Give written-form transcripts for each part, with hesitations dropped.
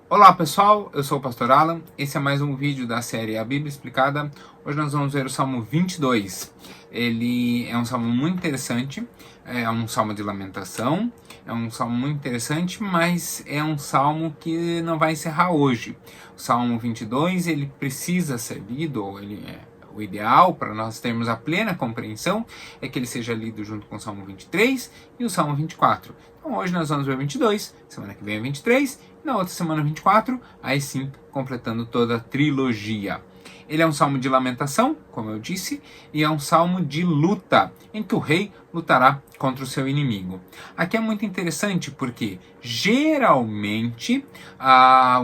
Olá pessoal, eu sou o Pastor Alan, esse é mais um vídeo da série A Bíblia Explicada. Hoje nós vamos ver o Salmo 22. Ele é um salmo muito interessante, é um salmo de lamentação, é um salmo muito interessante, mas é um salmo que não vai encerrar hoje. O Salmo 22, ele precisa ser lido, ou ele o ideal para nós termos a plena compreensão é que ele seja lido junto com o Salmo 23 e o Salmo 24. Então hoje nós vamos ver o 22, semana que vem é 23, e na outra semana 24, aí sim completando toda a trilogia. Ele é um salmo de lamentação, como eu disse, e é um salmo de luta, em que o rei lutará contra o seu inimigo. Aqui é muito interessante porque geralmente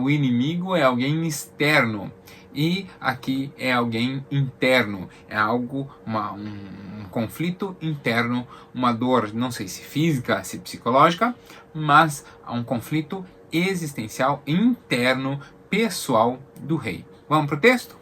o inimigo é alguém externo. E aqui é alguém interno, é algo, um conflito interno, uma dor, não sei se física, se psicológica, mas um conflito existencial, interno, pessoal do rei. Vamos para o texto?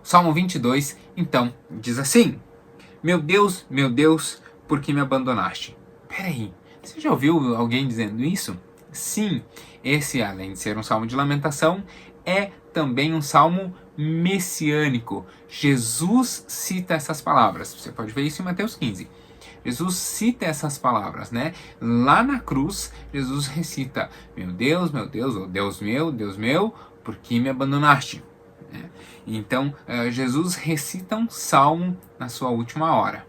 Salmo 22, então, diz assim: meu Deus, por que me abandonaste? Peraí, você já ouviu alguém dizendo isso? Sim, esse, além de ser um salmo de lamentação, é também um salmo messiânico. Jesus cita essas palavras, você pode ver isso em Mateus 15. Jesus cita essas palavras, né? Lá na cruz, Jesus recita: meu Deus, ou Deus meu, por que me abandonaste? Então, Jesus recita um salmo na sua última hora.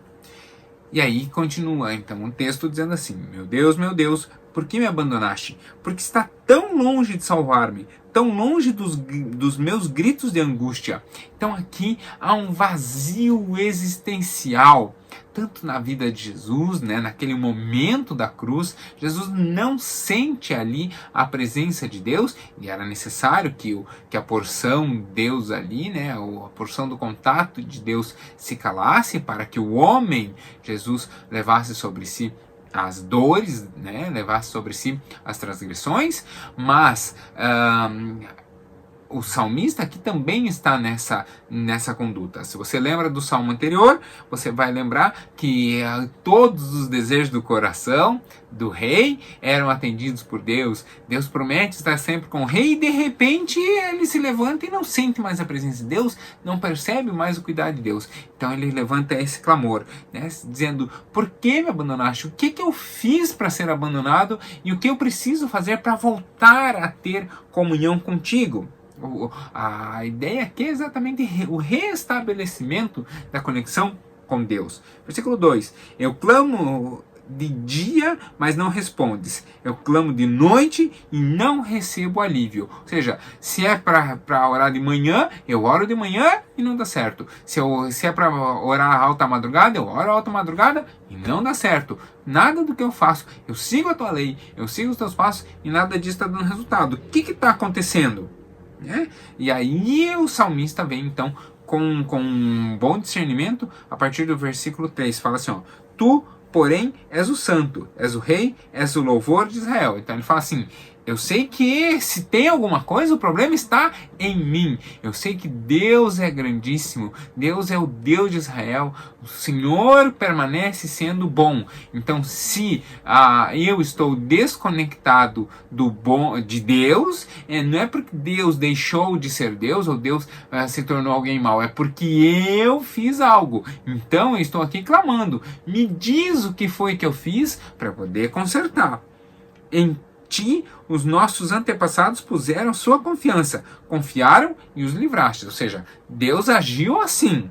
E aí continua, então, o texto dizendo assim: meu Deus, por que me abandonaste? Porque está tão longe de salvar-me, tão longe dos meus gritos de angústia. Então aqui há um vazio existencial, tanto na vida de Jesus, né, naquele momento da cruz. Jesus não sente ali a presença de Deus, e era necessário que a porção Deus ali, né, a porção do contato de Deus se calasse, para que o homem, Jesus, levasse sobre si as dores, né, levasse sobre si as transgressões, mas o salmista aqui também está nessa conduta. Se você lembra do salmo anterior, você vai lembrar que todos os desejos do coração do rei eram atendidos por Deus. Deus promete estar sempre com o rei e de repente ele se levanta e não sente mais a presença de Deus, não percebe mais o cuidado de Deus. Então ele levanta esse clamor, né, dizendo: por que me abandonaste? O que eu fiz para ser abandonado e o que eu preciso fazer para voltar a ter comunhão contigo? A ideia aqui é exatamente o restabelecimento da conexão com Deus. Versículo 2: eu clamo de dia, mas não respondes. Eu clamo de noite e não recebo alívio. Ou seja, se é para orar de manhã, eu oro de manhã e não dá certo. Se é para orar alta madrugada, eu oro alta madrugada e não dá certo. Nada do que eu faço, eu sigo a tua lei, eu sigo os teus passos e nada disso está dando resultado. O que está acontecendo? E aí o salmista vem então com um bom discernimento a partir do versículo 3, fala assim: ó, tu, porém, és o santo, és o rei, és o louvor de Israel. Então ele fala assim: eu sei que se tem alguma coisa, o problema está em mim. Eu sei que Deus é grandíssimo, Deus é o Deus de Israel, o Senhor permanece sendo bom. Então se eu estou desconectado do bom de Deus, não é porque Deus deixou de ser Deus ou Deus se tornou alguém mau, é porque eu fiz algo. Então eu estou aqui clamando: me diz o que foi que eu fiz para poder consertar. Em ti os nossos antepassados puseram sua confiança, confiaram e os livraste. Ou seja, Deus agiu assim.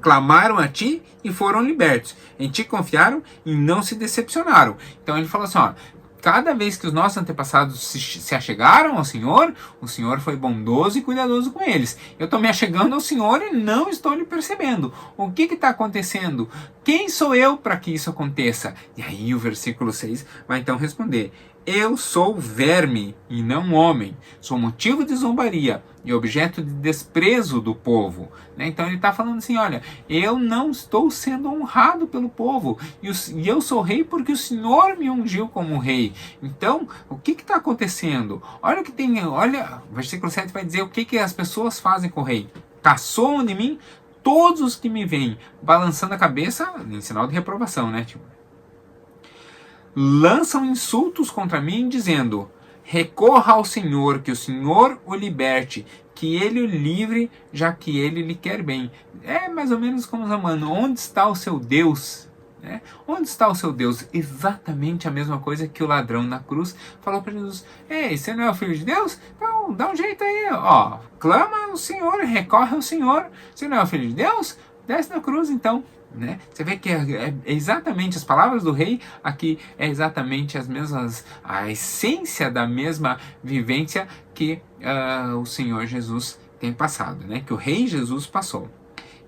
Clamaram a ti e foram libertos. Em ti confiaram e não se decepcionaram. Então ele fala assim: ó, cada vez que os nossos antepassados se achegaram ao Senhor, o Senhor foi bondoso e cuidadoso com eles. Eu estou me achegando ao Senhor e não estou lhe percebendo. O que está acontecendo? Quem sou eu para que isso aconteça? E aí o versículo 6 vai então responder: Eu sou verme e não homem, sou motivo de zombaria e objeto de desprezo do povo. Né? Então ele está falando assim, olha, eu não estou sendo honrado pelo povo, e eu sou rei porque o Senhor me ungiu como rei. Então, o que está acontecendo? Olha o que tem, olha, o versículo 7 vai dizer o que as pessoas fazem com o rei. Caçoam de mim todos os que me veem, balançando a cabeça em sinal de reprovação, né? Tipo, lançam insultos contra mim, dizendo: recorra ao Senhor, que o Senhor o liberte, que ele o livre, já que ele lhe quer bem. É mais ou menos como Zamano, onde está o seu Deus? Né? Onde está o seu Deus? Exatamente a mesma coisa que o ladrão na cruz falou para Jesus: ei, você não é o filho de Deus? Então dá um jeito aí, ó, clama ao Senhor, recorre ao Senhor. Você não é o filho de Deus? Desce da cruz então. Né? Você vê que é exatamente as palavras do rei aqui, é exatamente as mesmas, a essência da mesma vivência que o Senhor Jesus tem passado, né? Que o rei Jesus passou.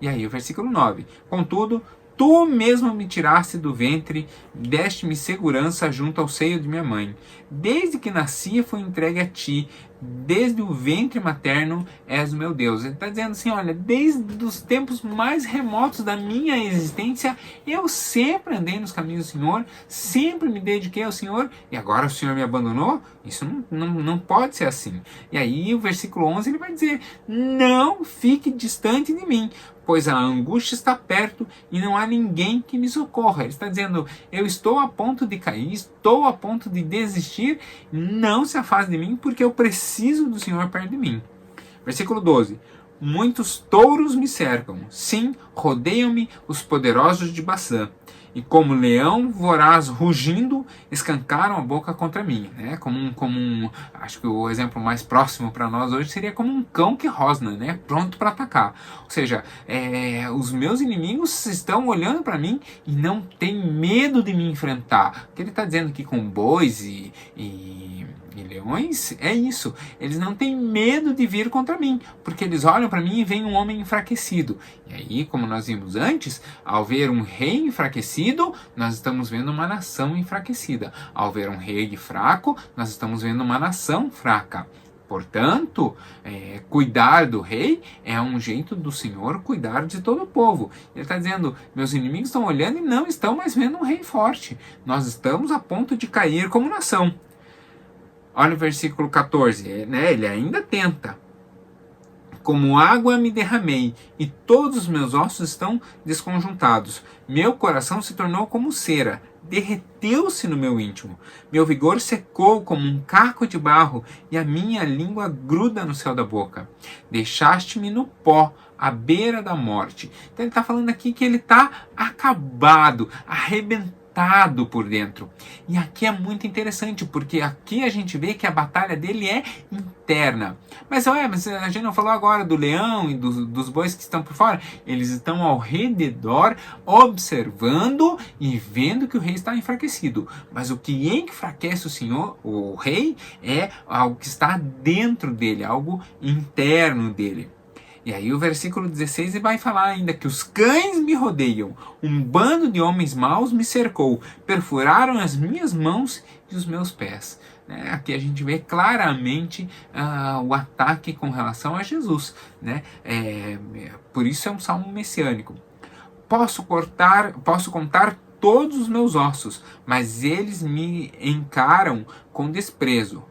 E aí o versículo 9: contudo, tu mesmo me tiraste do ventre, deste-me segurança junto ao seio de minha mãe. Desde que nasci fui entregue a ti, desde o ventre materno és o meu Deus. Ele está dizendo assim, olha, desde os tempos mais remotos da minha existência, eu sempre andei nos caminhos do Senhor, sempre me dediquei ao Senhor, e agora o Senhor me abandonou? Isso não pode ser assim. E aí o versículo 11 ele vai dizer: não fique distante de mim, pois a angústia está perto e não há ninguém que me socorra. Ele está dizendo, eu estou a ponto de cair, estou a ponto de desistir, não se afaste de mim, porque eu preciso do Senhor perto de mim. Versículo 12. Muitos touros me cercam, sim, rodeiam-me os poderosos de Baçã. E como leão voraz rugindo, escancaram a boca contra mim. Né? Acho que o exemplo mais próximo para nós hoje seria como um cão que rosna, né? Pronto para atacar. Ou seja, os meus inimigos estão olhando para mim e não têm medo de me enfrentar. O que ele está dizendo aqui com bois e leões é isso. Eles não têm medo de vir contra mim, porque eles olham para mim e veem um homem enfraquecido. E aí, como nós vimos antes, ao ver um rei enfraquecido, nós estamos vendo uma nação enfraquecida. Ao ver um rei fraco, nós estamos vendo uma nação fraca. Portanto, cuidar do rei é um jeito do Senhor cuidar de todo o povo. Ele está dizendo, meus inimigos estão olhando e não estão mais vendo um rei forte. Nós estamos a ponto de cair como nação. Olha o versículo 14, né? Ele ainda tenta. Como água me derramei, e todos os meus ossos estão desconjuntados. Meu coração se tornou como cera, derreteu-se no meu íntimo. Meu vigor secou como um caco de barro, e a minha língua gruda no céu da boca. Deixaste-me no pó, à beira da morte. Então ele está falando aqui que ele está acabado, arrebentado por dentro. E aqui é muito interessante, porque aqui a gente vê que a batalha dele é interna. Mas a gente não falou agora do leão e dos bois que estão por fora? Eles estão ao redor, observando e vendo que o rei está enfraquecido. Mas o que enfraquece o rei, é algo que está dentro dele, algo interno dele. E aí o versículo 16 vai falar ainda que os cães me rodeiam, um bando de homens maus me cercou, perfuraram as minhas mãos e os meus pés. Né? Aqui a gente vê claramente o ataque com relação a Jesus. Né? Por isso é um salmo messiânico. Posso contar todos os meus ossos, mas eles me encaram com desprezo.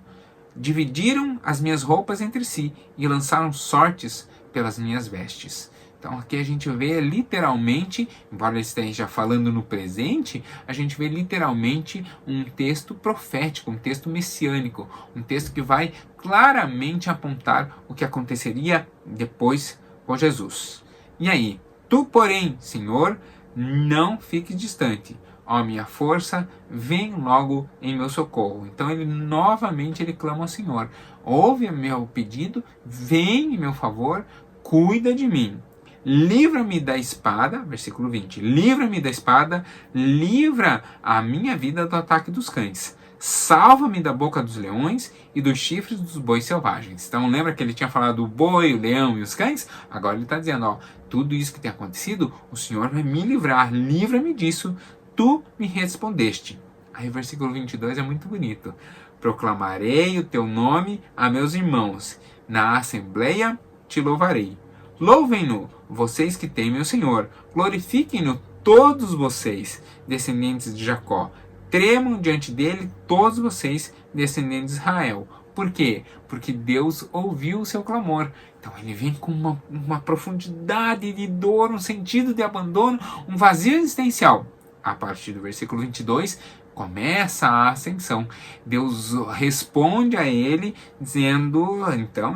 Dividiram as minhas roupas entre si e lançaram sortes pelas minhas vestes. Então aqui a gente vê literalmente, embora ele esteja falando no presente, a gente vê literalmente um texto profético, um texto messiânico, um texto que vai claramente apontar o que aconteceria depois com Jesus. E aí, tu porém, Senhor, não fiques distante. Ó minha força, vem logo em meu socorro. Então ele novamente clama ao Senhor. Ouve meu pedido, vem em meu favor, cuida de mim. Livra-me da espada, versículo 20. Livra-me da espada, livra a minha vida do ataque dos cães. Salva-me da boca dos leões e dos chifres dos bois selvagens. Então lembra que ele tinha falado do boi, o leão e os cães? Agora ele está dizendo, tudo isso que tem acontecido, o Senhor vai me livrar, livra-me disso. Tu me respondeste. Aí o versículo 22 é muito bonito. Proclamarei o teu nome a meus irmãos, na assembleia te louvarei. Louvem-no, vocês que temem o Senhor. Glorifiquem-no todos vocês, descendentes de Jacó. Tremam diante dele todos vocês, descendentes de Israel. Por quê? Porque Deus ouviu o seu clamor. Então ele vem com uma profundidade de dor, um sentido de abandono, um vazio existencial. A partir do versículo 22, começa a ascensão. Deus responde a ele, dizendo, então,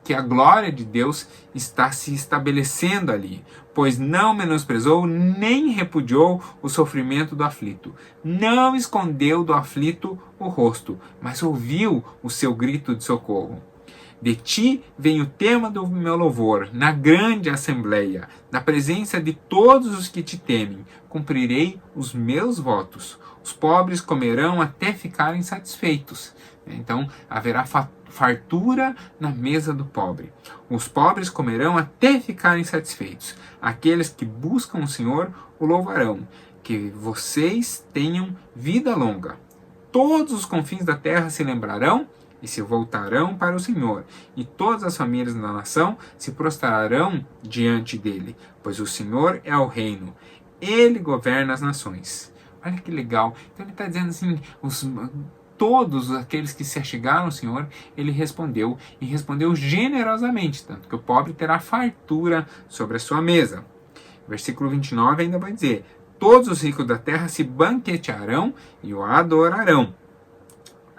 que a glória de Deus está se estabelecendo ali, pois não menosprezou nem repudiou o sofrimento do aflito. Não escondeu do aflito o rosto, mas ouviu o seu grito de socorro. De ti vem o tema do meu louvor, na grande assembleia, na presença de todos os que te temem. Cumprirei os meus votos. Os pobres comerão até ficarem satisfeitos. Então, haverá fartura na mesa do pobre. Os pobres comerão até ficarem satisfeitos. Aqueles que buscam o Senhor o louvarão. Que vocês tenham vida longa. Todos os confins da terra se lembrarão e se voltarão para o Senhor, e todas as famílias da nação se prostrarão diante dele, pois o Senhor é o reino, ele governa as nações. Olha que legal. Então ele está dizendo assim, todos aqueles que se achegaram ao Senhor, ele respondeu, e respondeu generosamente, tanto que o pobre terá fartura sobre a sua mesa. Versículo 29 ainda vai dizer, todos os ricos da terra se banquetearão e o adorarão.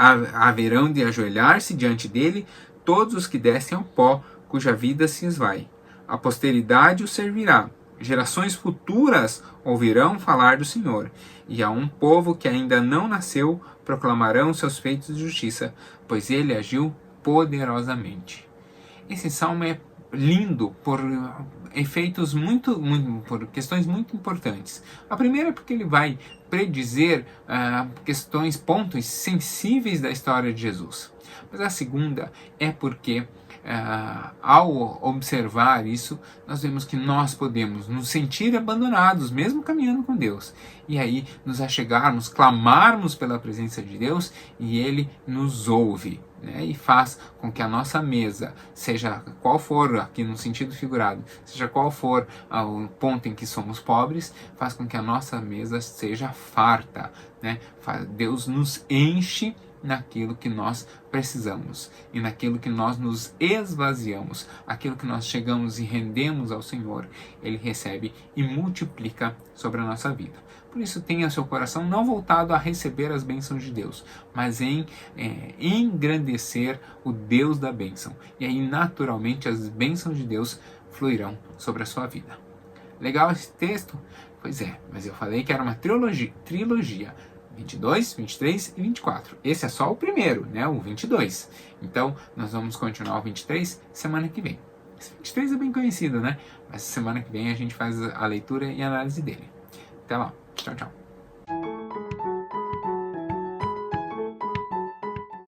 Haverão de ajoelhar-se diante dele todos os que descem ao pó, cuja vida se esvai. A posteridade o servirá. Gerações futuras ouvirão falar do Senhor. E a um povo que ainda não nasceu proclamarão seus feitos de justiça, pois ele agiu poderosamente. Esse salmo é lindo por efeitos por questões muito importantes. A primeira é porque ele vai predizer pontos sensíveis da história de Jesus. Mas a segunda é porque ao observar isso, nós vemos que nós podemos nos sentir abandonados, mesmo caminhando com Deus. E aí nos achegarmos, clamarmos pela presença de Deus e Ele nos ouve. E faz com que a nossa mesa, seja qual for, aqui no sentido figurado, seja qual for o ponto em que somos pobres, faz com que a nossa mesa seja farta. Deus nos enche naquilo que nós precisamos e naquilo que nós nos esvaziamos, aquilo que nós chegamos e rendemos ao Senhor, Ele recebe e multiplica sobre a nossa vida. Por isso tenha seu coração não voltado a receber as bênçãos de Deus, mas em engrandecer o Deus da bênção. E aí naturalmente as bênçãos de Deus fluirão sobre a sua vida. Legal esse texto? Pois é, mas eu falei que era uma trilogia. 22, 23 e 24. Esse é só o primeiro, o 22. Então, nós vamos continuar o 23 semana que vem. Esse 23 é bem conhecido, Mas semana que vem a gente faz a leitura e análise dele. Até lá. Tchau, tchau.